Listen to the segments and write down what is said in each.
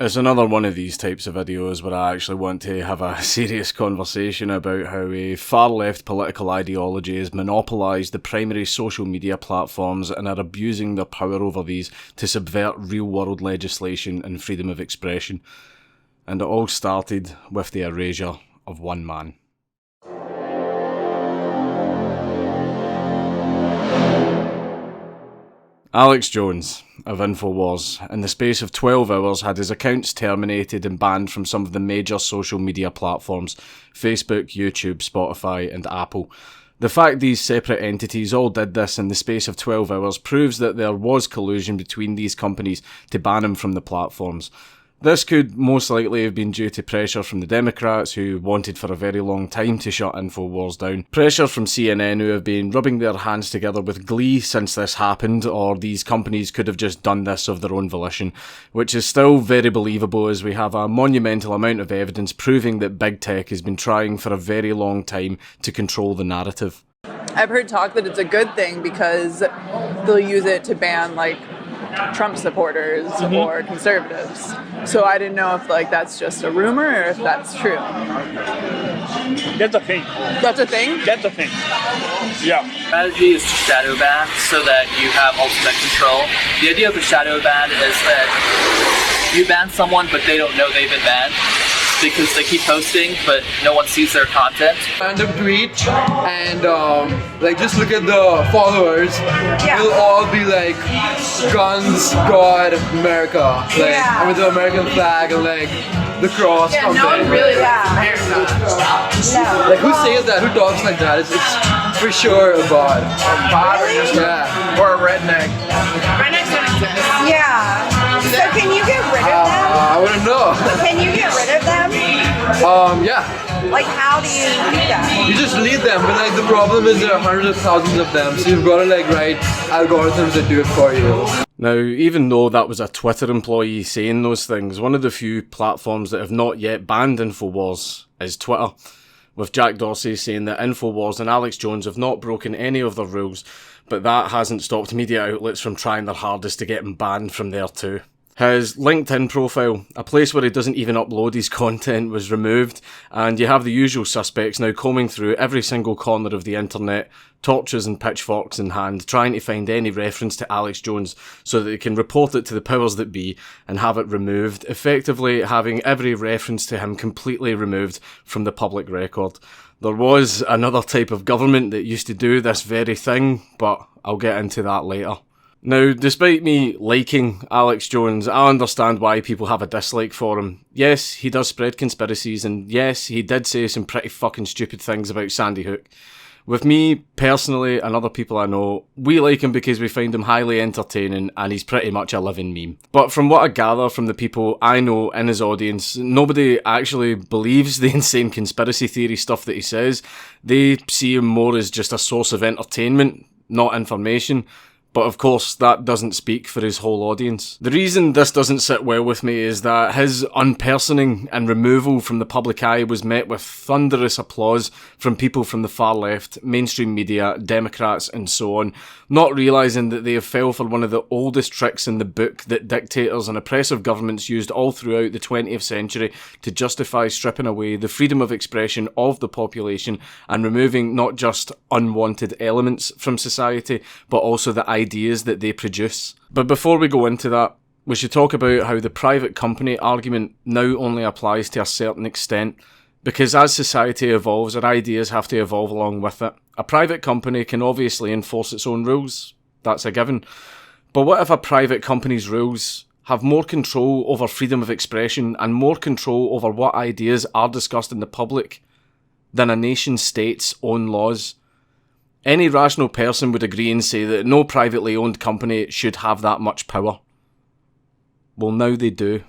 It's another one of these types of videos where I actually want to have a serious conversation about how a far-left political ideology has monopolised the primary social media platforms and are abusing their power over these to subvert real-world legislation and freedom of expression. And it all started with the erasure of one man. Alex Jones of InfoWars, in the space of 12 hours, had his accounts terminated and banned from some of the major social media platforms: Facebook, YouTube, Spotify and Apple. The fact these separate entities all did this in the space of 12 hours proves that there was collusion between these companies to ban him from the platforms. This could most likely have been due to pressure from the Democrats, who wanted for a very long time to shut InfoWars down, pressure from CNN, who have been rubbing their hands together with glee since this happened, or these companies could have just done this of their own volition, which is still very believable as we have a monumental amount of evidence proving that big tech has been trying for a very long time to control the narrative. I've heard talk that it's a good thing because they'll use it to ban Trump supporters or conservatives. So I didn't know if that's just a rumor or if that's true. That's a thing. That's a thing? That's a thing. Yeah. Strategy is to shadow ban so that you have ultimate control. The idea of a shadow ban is that you ban someone but they don't know they've been banned because they keep posting but no one sees their content. Random tweet and just look at the followers. Yeah. It'll all be like guns, God, America. I mean the American flag and the cross. Yeah, something. no one really likes America. No. Who says that? Who talks like that? It's for sure a bot. Really? Yeah. Or a redneck. Rednecks don't exist. Yeah. So can you get rid of them? I wouldn't know. Can you get rid of them? Yeah. How do you do that? You just lead them, but the problem is there are hundreds of thousands of them, so you've got to write algorithms that do it for you. Now, even though that was a Twitter employee saying those things, one of the few platforms that have not yet banned InfoWars is Twitter, with Jack Dorsey saying that InfoWars and Alex Jones have not broken any of their rules, but that hasn't stopped media outlets from trying their hardest to get him banned from there too. His LinkedIn profile, a place where he doesn't even upload his content, was removed, and you have the usual suspects now combing through every single corner of the internet, torches and pitchforks in hand, trying to find any reference to Alex Jones so that they can report it to the powers that be and have it removed, effectively having every reference to him completely removed from the public record. There was another type of government that used to do this very thing, but I'll get into that later. Now, despite me liking Alex Jones, I understand why people have a dislike for him. Yes, he does spread conspiracies, and yes, he did say some pretty fucking stupid things about Sandy Hook. With me, personally, and other people I know, we like him because we find him highly entertaining, and he's pretty much a living meme. But from what I gather from the people I know in his audience, nobody actually believes the insane conspiracy theory stuff that he says. They see him more as just a source of entertainment, not information. But of course, that doesn't speak for his whole audience. The reason this doesn't sit well with me is that his unpersoning and removal from the public eye was met with thunderous applause from people from the far left, mainstream media, Democrats and so on, not realising that they have fell for one of the oldest tricks in the book that dictators and oppressive governments used all throughout the 20th century to justify stripping away the freedom of expression of the population and removing not just unwanted elements from society, but also the ideas that they produce. But before we go into that, we should talk about how the private company argument now only applies to a certain extent, because as society evolves, our ideas have to evolve along with it. A private company can obviously enforce its own rules, that's a given. But what if a private company's rules have more control over freedom of expression and more control over what ideas are discussed in the public than a nation state's own laws? Any rational person would agree and say that no privately owned company should have that much power. Well, now they do.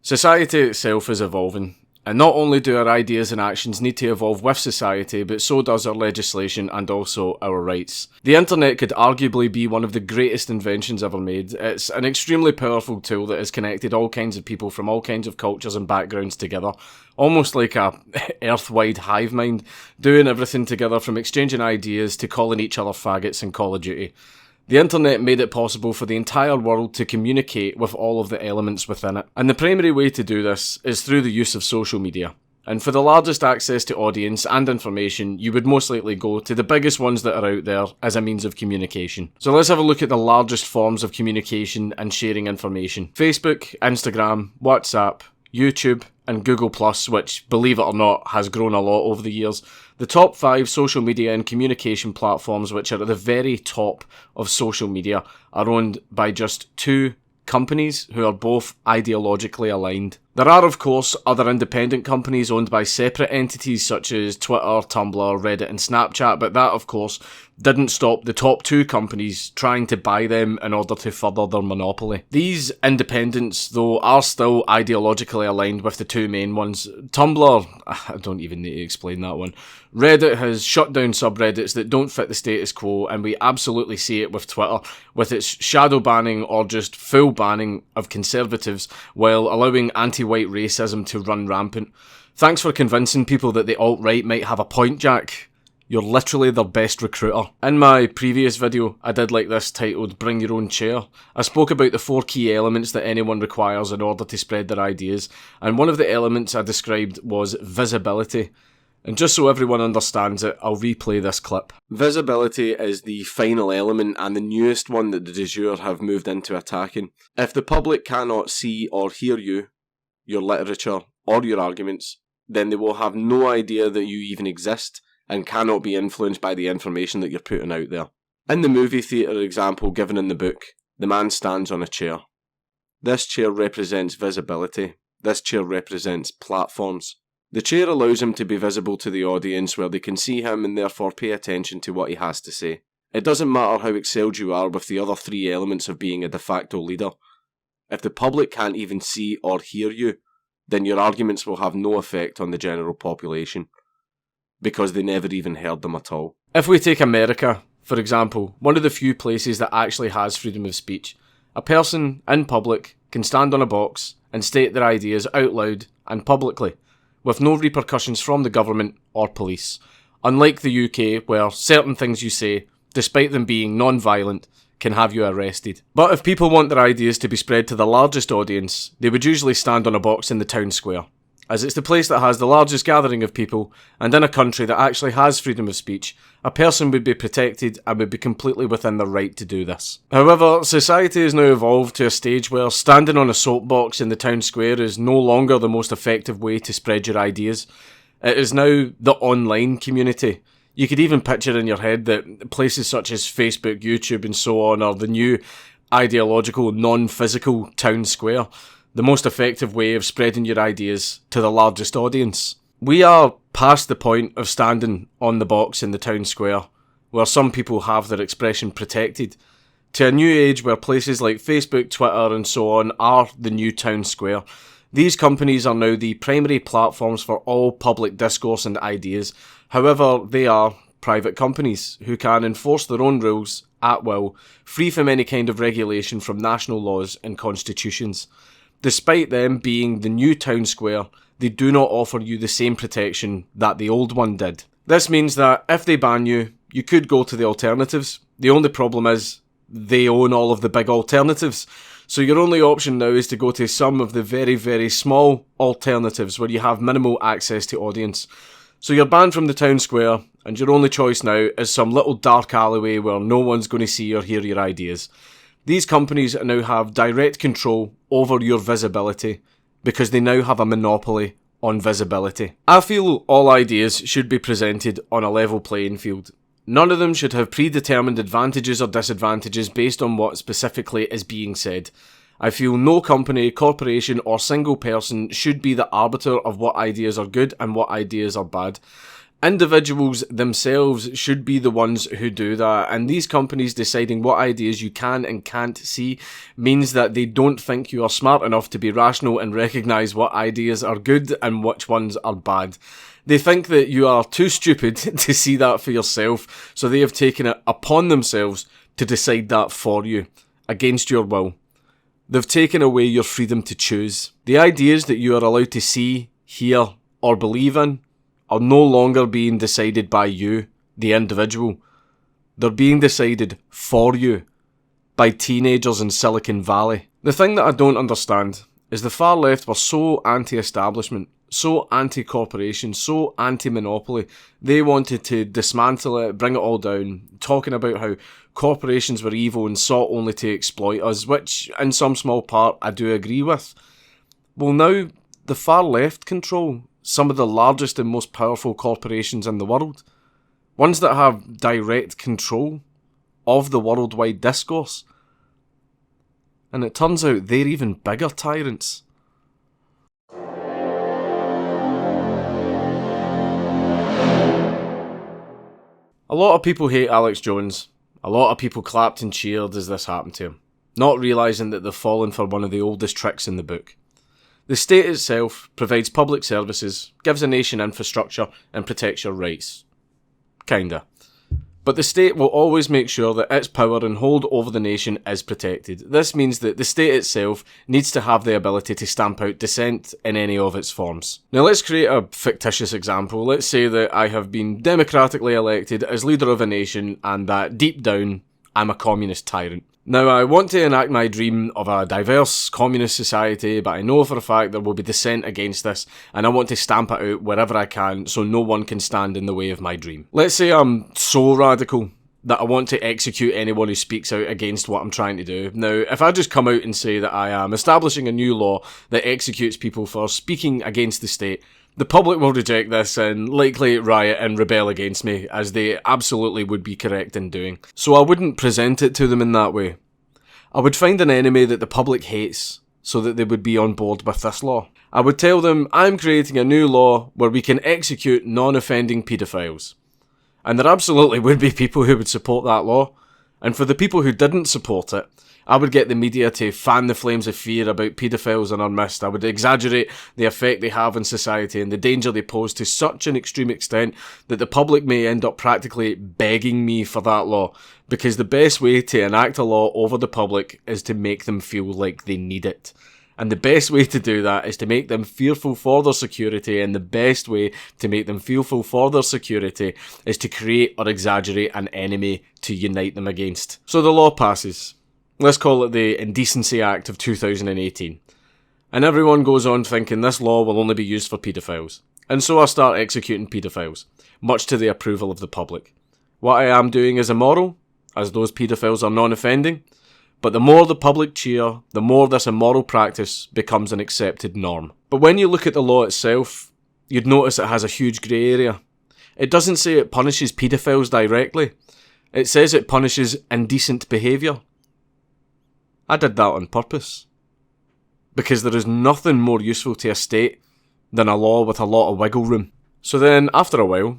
Society itself is evolving, And not only do our ideas and actions need to evolve with society, but so does our legislation and also our rights. The internet could arguably be one of the greatest inventions ever made. It's an extremely powerful tool that has connected all kinds of people from all kinds of cultures and backgrounds together, almost like a earth-wide hive mind, doing everything together from exchanging ideas to calling each other faggots in Call of Duty. The internet made it possible for the entire world to communicate with all of the elements within it. And the primary way to do this is through the use of social media. And for the largest access to audience and information, you would most likely go to the biggest ones that are out there as a means of communication. So let's have a look at the largest forms of communication and sharing information. Facebook, Instagram, WhatsApp, YouTube, and Google+, which, believe it or not, has grown a lot over the years. The top 5 social media and communication platforms which are at the very top of social media are owned by just 2 companies who are both ideologically aligned. There are, of course, other independent companies owned by separate entities such as Twitter, Tumblr, Reddit and Snapchat, but that, of course, didn't stop the top 2 companies trying to buy them in order to further their monopoly. These independents, though, are still ideologically aligned with the 2 main ones. Tumblr, I don't even need to explain that one. Reddit has shut down subreddits that don't fit the status quo, and we absolutely see it with Twitter, with its shadow banning or just full banning of conservatives, while allowing anti-white racism to run rampant. Thanks for convincing people that the alt-right might have a point, Jack. You're literally their best recruiter. In my previous video, I did like this titled Bring Your Own Chair. I spoke about the 4 key elements that anyone requires in order to spread their ideas, and one of the elements I described was visibility. And just so everyone understands it, I'll replay this clip. Visibility is the final element and the newest one that the de jure have moved into attacking. If the public cannot see or hear you, your literature, or your arguments, then they will have no idea that you even exist and cannot be influenced by the information that you're putting out there. In the movie theatre example given in the book, the man stands on a chair. This chair represents visibility. This chair represents platforms. The chair allows him to be visible to the audience where they can see him and therefore pay attention to what he has to say. It doesn't matter how excelled you are with the other 3 elements of being a de facto leader. If the public can't even see or hear you, then your arguments will have no effect on the general population, because they never even heard them at all. If we take America, for example, one of the few places that actually has freedom of speech, a person in public can stand on a box and state their ideas out loud and publicly, with no repercussions from the government or police, unlike the UK where certain things you say, despite them being non-violent, can have you arrested. But if people want their ideas to be spread to the largest audience, they would usually stand on a box in the town square, as it's the place that has the largest gathering of people, and in a country that actually has freedom of speech, a person would be protected and would be completely within their right to do this. However, society has now evolved to a stage where standing on a soapbox in the town square is no longer the most effective way to spread your ideas. It is now the online community. You could even picture in your head that places such as Facebook, YouTube and so on are the new ideological, non-physical town square, the most effective way of spreading your ideas to the largest audience. We are past the point of standing on the box in the town square, where some people have their expression protected, to a new age where places like Facebook, Twitter and so on are the new town square. These companies are now the primary platforms for all public discourse and ideas. However, they are private companies who can enforce their own rules at will, free from any kind of regulation from national laws and constitutions. Despite them being the new town square, they do not offer you the same protection that the old one did. This means that if they ban you, you could go to the alternatives. The only problem is they own all of the big alternatives. So your only option now is to go to some of the very, very small alternatives where you have minimal access to audience. So you're banned from the town square, and your only choice now is some little dark alleyway where no one's going to see or hear your ideas. These companies now have direct control over your visibility because they now have a monopoly on visibility. I feel all ideas should be presented on a level playing field. None of them should have predetermined advantages or disadvantages based on what specifically is being said. I feel no company, corporation or single person should be the arbiter of what ideas are good and what ideas are bad. Individuals themselves should be the ones who do that, and these companies deciding what ideas you can and can't see means that they don't think you are smart enough to be rational and recognise what ideas are good and which ones are bad. They think that you are too stupid to see that for yourself, so they have taken it upon themselves to decide that for you, against your will. They've taken away your freedom to choose. The ideas that you are allowed to see, hear, or believe in are no longer being decided by you, the individual. They're being decided for you by teenagers in Silicon Valley. The thing that I don't understand is the far left were so anti-establishment, so anti-corporation, so anti-monopoly. They wanted to dismantle it, bring it all down, talking about how corporations were evil and sought only to exploit us, which in some small part I do agree with. Well, now the far left control some of the largest and most powerful corporations in the world. Ones that have direct control of the worldwide discourse. And it turns out they're even bigger tyrants. A lot of people hate Alex Jones. A lot of people clapped and cheered as this happened to him, not realising that they've fallen for one of the oldest tricks in the book. The state itself provides public services, gives a nation infrastructure, and protects your rights. Kinda. But the state will always make sure that its power and hold over the nation is protected. This means that the state itself needs to have the ability to stamp out dissent in any of its forms. Now let's create a fictitious example. Let's say that I have been democratically elected as leader of a nation and that deep down I'm a communist tyrant. Now, I want to enact my dream of a diverse communist society, but I know for a fact there will be dissent against this, and I want to stamp it out wherever I can so no one can stand in the way of my dream. Let's say I'm so radical that I want to execute anyone who speaks out against what I'm trying to do. Now, if I just come out and say that I am establishing a new law that executes people for speaking against the state, the public will reject this and likely riot and rebel against me, as they absolutely would be correct in doing. So I wouldn't present it to them in that way. I would find an enemy that the public hates, so that they would be on board with this law. I would tell them, I'm creating a new law where we can execute non-offending paedophiles. And there absolutely would be people who would support that law. And for the people who didn't support it, I would get the media to fan the flames of fear about paedophiles in our midst. I would exaggerate the effect they have on society and the danger they pose to such an extreme extent that the public may end up practically begging me for that law, because the best way to enact a law over the public is to make them feel like they need it. And the best way to do that is to make them fearful for their security, and the best way to make them fearful for their security is to create or exaggerate an enemy to unite them against. So the law passes. Let's call it the Indecency Act of 2018. And everyone goes on thinking this law will only be used for paedophiles. And so I start executing paedophiles, much to the approval of the public. What I am doing is immoral, as those paedophiles are non-offending, but the more the public cheer, the more this immoral practice becomes an accepted norm. But when you look at the law itself, you'd notice it has a huge grey area. It doesn't say it punishes paedophiles directly. It says it punishes indecent behaviour. I did that on purpose. Because there is nothing more useful to a state than a law with a lot of wiggle room. So then, after a while,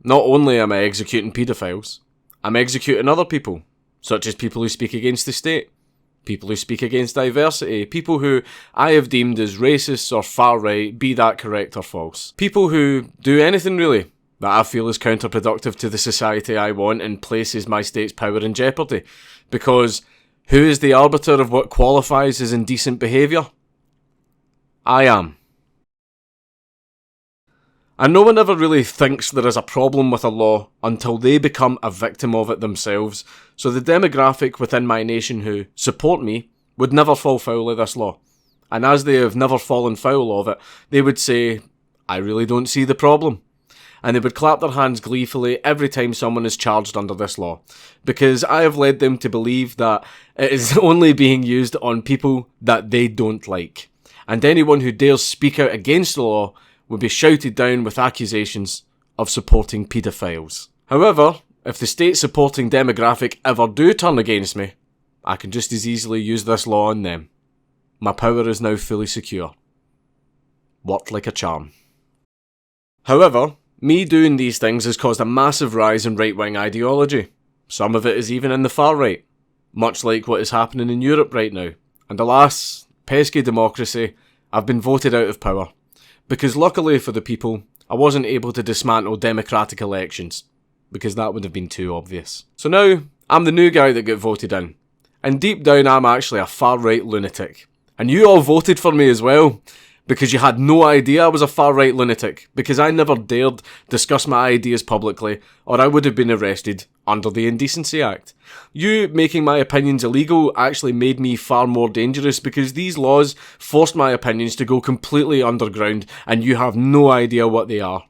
not only am I executing paedophiles, I'm executing other people, such as people who speak against the state, people who speak against diversity, people who I have deemed as racist or far-right, be that correct or false. People who do anything really that I feel is counterproductive to the society I want and places my state's power in jeopardy. Because who is the arbiter of what qualifies as indecent behaviour? I am. And no one ever really thinks there is a problem with a law until they become a victim of it themselves, so the demographic within my nation who support me would never fall foul of this law. And as they have never fallen foul of it, they would say, I really don't see the problem. And they would clap their hands gleefully every time someone is charged under this law, because I have led them to believe that it is only being used on people that they don't like. And anyone who dares speak out against the law would be shouted down with accusations of supporting paedophiles. However, if the state-supporting demographic ever do turn against me, I can just as easily use this law on them. My power is now fully secure. Worked like a charm. However, Me doing these things has caused a massive rise in right-wing ideology. Some of it is even in the far right, much like what is happening in Europe right now. And alas, pesky democracy, I've been voted out of power. Because luckily for the people, I wasn't able to dismantle democratic elections, because that would have been too obvious. So now, I'm the new guy that got voted in. And deep down I'm actually a far-right lunatic. And you all voted for me as well, because you had no idea I was a far-right lunatic, because I never dared discuss my ideas publicly, or I would have been arrested under the Indecency Act. You making my opinions illegal actually made me far more dangerous, because these laws forced my opinions to go completely underground, and you have no idea what they are.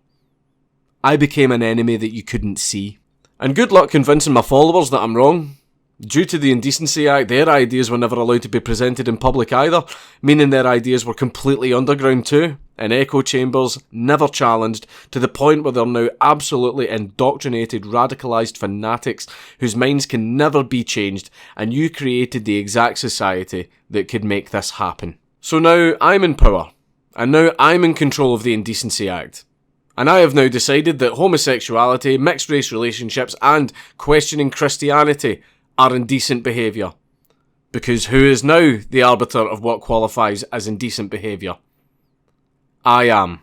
I became an enemy that you couldn't see. And good luck convincing my followers that I'm wrong. Due to the Indecency Act, their ideas were never allowed to be presented in public either, meaning their ideas were completely underground too, in echo chambers, never challenged, to the point where they're now absolutely indoctrinated, radicalised fanatics whose minds can never be changed, and you created the exact society that could make this happen. So now I'm in power, and now I'm in control of the Indecency Act. And I have now decided that homosexuality, mixed race relationships, and questioning Christianity are indecent behaviour. Because who is now the arbiter of what qualifies as indecent behaviour? I am.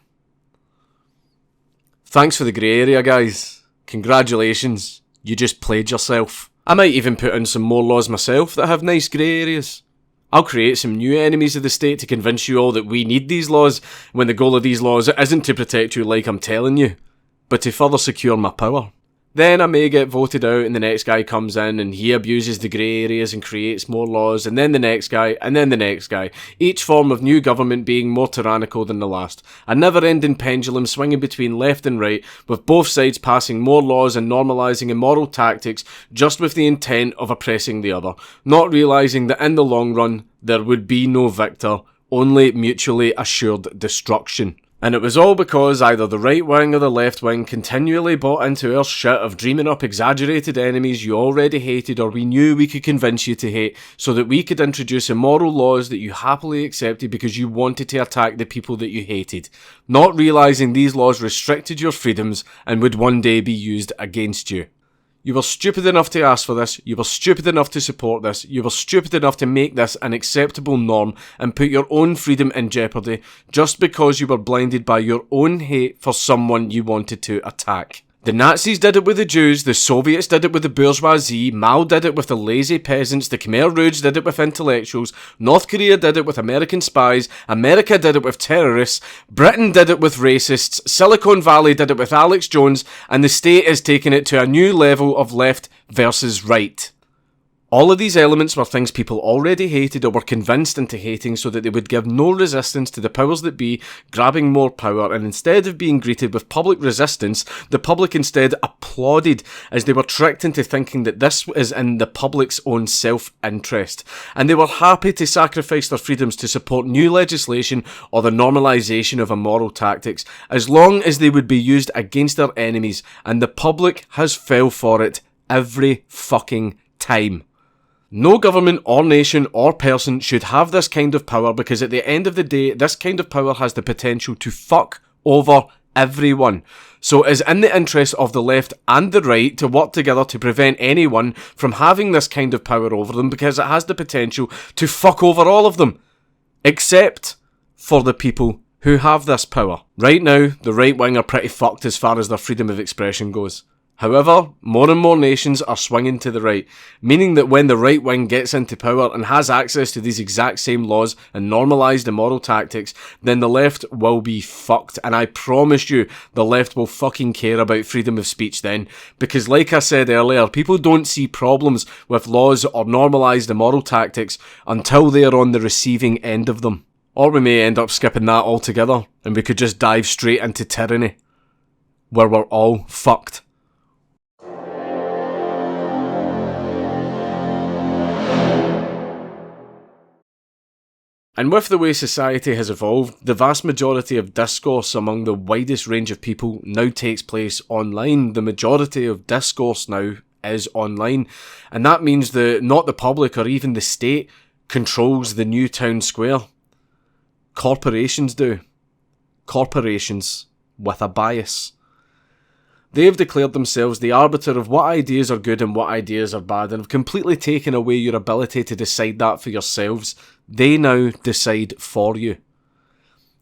Thanks for the grey area, guys. Congratulations. You just played yourself. I might even put in some more laws myself that have nice grey areas. I'll create some new enemies of the state to convince you all that we need these laws, when the goal of these laws isn't to protect you like I'm telling you, but to further secure my power. Then I may get voted out and the next guy comes in and he abuses the grey areas and creates more laws, and then the next guy, and then the next guy. Each form of new government being more tyrannical than the last. A never-ending pendulum swinging between left and right, with both sides passing more laws and normalising immoral tactics just with the intent of oppressing the other, not realising that in the long run there would be no victor, only mutually assured destruction. And it was all because either the right wing or the left wing continually bought into our shit of dreaming up exaggerated enemies you already hated or we knew we could convince you to hate, so that we could introduce immoral laws that you happily accepted because you wanted to attack the people that you hated, not realising these laws restricted your freedoms and would one day be used against you. You were stupid enough to ask for this, you were stupid enough to support this, you were stupid enough to make this an acceptable norm and put your own freedom in jeopardy just because you were blinded by your own hate for someone you wanted to attack. The Nazis did it with the Jews, the Soviets did it with the bourgeoisie, Mao did it with the lazy peasants, the Khmer Rouge did it with intellectuals, North Korea did it with American spies, America did it with terrorists, Britain did it with racists, Silicon Valley did it with Alex Jones, and the state is taking it to a new level of left versus right. All of these elements were things people already hated or were convinced into hating so that they would give no resistance to the powers that be grabbing more power, and instead of being greeted with public resistance, the public instead applauded as they were tricked into thinking that this is in the public's own self-interest, and they were happy to sacrifice their freedoms to support new legislation or the normalisation of immoral tactics, as long as they would be used against their enemies, and the public has fell for it every fucking time. No government or nation or person should have this kind of power, because at the end of the day, this kind of power has the potential to fuck over everyone. So it is in the interest of the left and the right to work together to prevent anyone from having this kind of power over them, because it has the potential to fuck over all of them. Except for the people who have this power. Right now, the right wing are pretty fucked as far as their freedom of expression goes. However, more and more nations are swinging to the right, meaning that when the right wing gets into power and has access to these exact same laws and normalised immoral tactics, then the left will be fucked. And I promise you, the left will fucking care about freedom of speech then. Because like I said earlier, people don't see problems with laws or normalised immoral tactics until they are on the receiving end of them. Or we may end up skipping that altogether, and we could just dive straight into tyranny, where we're all fucked. And with the way society has evolved, the vast majority of discourse among the widest range of people now takes place online. The majority of discourse now is online, and that means that not the public or even the state controls the new town square. Corporations do. Corporations with a bias. They have declared themselves the arbiter of what ideas are good and what ideas are bad, and have completely taken away your ability to decide that for yourselves. They now decide for you.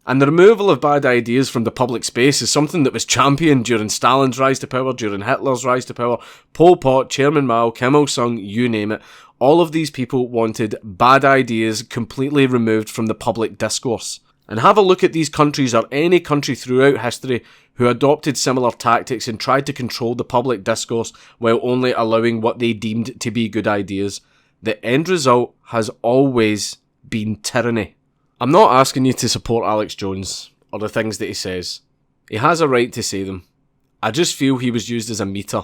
And the removal of bad ideas from the public space is something that was championed during Stalin's rise to power, during Hitler's rise to power, Pol Pot, Chairman Mao, Kim Il-sung, you name it. All of these people wanted bad ideas completely removed from the public discourse. And have a look at these countries, or any country throughout history, who adopted similar tactics and tried to control the public discourse while only allowing what they deemed to be good ideas. The end result has always been tyranny. I'm not asking you to support Alex Jones, or the things that he says. He has a right to say them. I just feel he was used as a meter.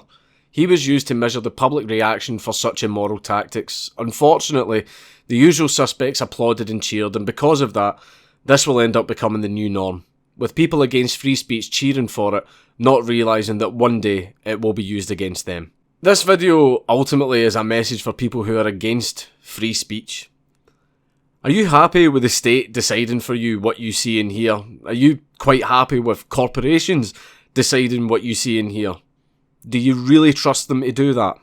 He was used to measure the public reaction for such immoral tactics. Unfortunately, the usual suspects applauded and cheered, and because of that, this will end up becoming the new norm, with people against free speech cheering for it, not realising that one day it will be used against them. This video ultimately is a message for people who are against free speech. Are you happy with the state deciding for you what you see and hear? Are you quite happy with corporations deciding what you see and hear? Do you really trust them to do that?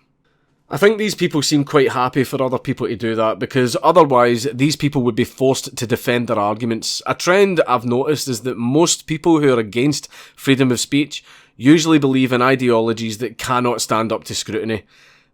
I think these people seem quite happy for other people to do that, because otherwise these people would be forced to defend their arguments. A trend I've noticed is that most people who are against freedom of speech usually believe in ideologies that cannot stand up to scrutiny.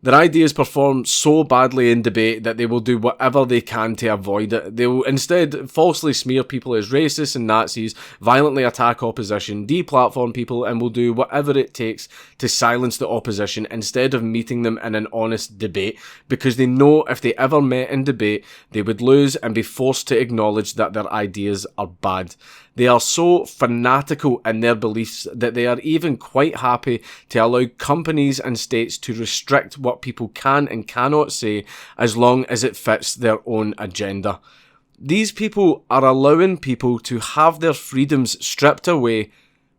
Their ideas perform so badly in debate that they will do whatever they can to avoid it. They will instead falsely smear people as racists and Nazis, violently attack opposition, deplatform people, and will do whatever it takes to silence the opposition instead of meeting them in an honest debate, because they know if they ever met in debate, they would lose and be forced to acknowledge that their ideas are bad. They are so fanatical in their beliefs that they are even quite happy to allow companies and states to restrict what people can and cannot say as long as it fits their own agenda. These people are allowing people to have their freedoms stripped away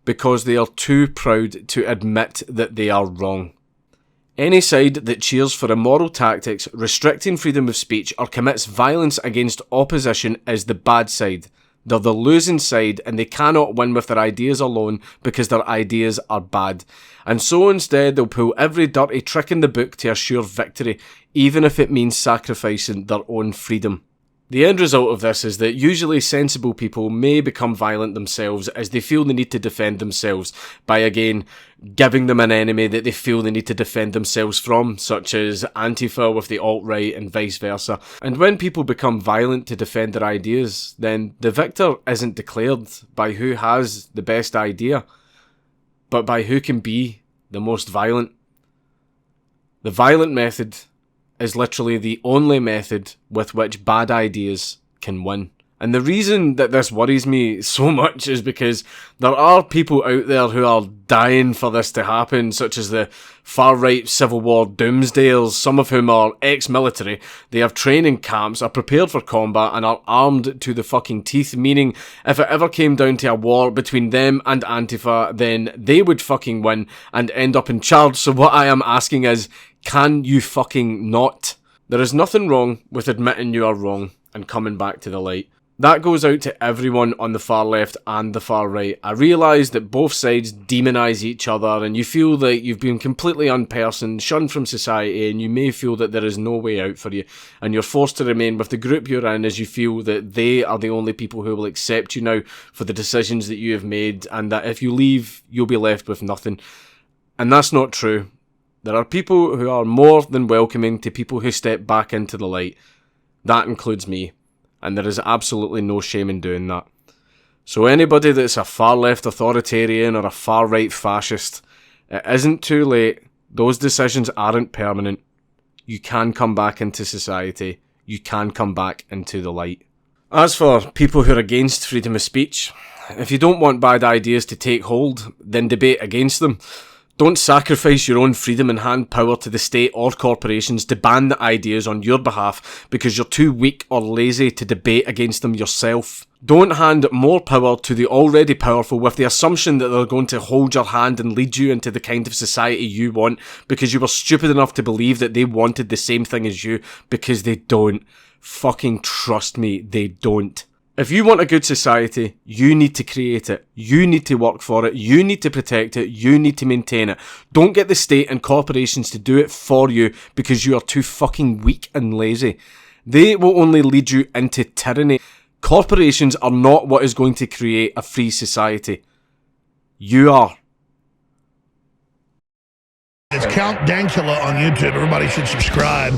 because they are too proud to admit that they are wrong. Any side that cheers for immoral tactics, restricting freedom of speech, or commits violence against opposition is the bad side. They're the losing side, and they cannot win with their ideas alone because their ideas are bad. And so instead they'll pull every dirty trick in the book to assure victory, even if it means sacrificing their own freedom. The end result of this is that usually sensible people may become violent themselves as they feel the need to defend themselves by, again, giving them an enemy that they feel they need to defend themselves from, such as Antifa with the alt-right and vice versa. And when people become violent to defend their ideas, then the victor isn't declared by who has the best idea, but by who can be the most violent. The violent method is literally the only method with which bad ideas can win. And the reason that this worries me so much is because there are people out there who are dying for this to happen, such as the far-right Civil War doomsdayers, some of whom are ex-military. They have training camps, are prepared for combat, and are armed to the fucking teeth, meaning if it ever came down to a war between them and Antifa, then they would fucking win and end up in charge. So what I am asking is, can you fucking not? There is nothing wrong with admitting you are wrong and coming back to the light. That goes out to everyone on the far left and the far right. I realise that both sides demonise each other, and you feel that you've been completely unpersoned, shunned from society, and you may feel that there is no way out for you, and you're forced to remain with the group you're in as you feel that they are the only people who will accept you now for the decisions that you have made, and that if you leave, you'll be left with nothing. And that's not true. There are people who are more than welcoming to people who step back into the light. That includes me. And there is absolutely no shame in doing that. So anybody that's a far-left authoritarian or a far-right fascist, it isn't too late. Those decisions aren't permanent. You can come back into society. You can come back into the light. As for people who are against freedom of speech, if you don't want bad ideas to take hold, then debate against them. Don't sacrifice your own freedom and hand power to the state or corporations to ban the ideas on your behalf because you're too weak or lazy to debate against them yourself. Don't hand more power to the already powerful with the assumption that they're going to hold your hand and lead you into the kind of society you want because you were stupid enough to believe that they wanted the same thing as you, because they don't. Fucking trust me, they don't. If you want a good society, you need to create it. You need to work for it. You need to protect it. You need to maintain it. Don't get the state and corporations to do it for you because you are too fucking weak and lazy. They will only lead you into tyranny. Corporations are not what is going to create a free society. You are. It's Count Dankula on YouTube. Everybody should subscribe.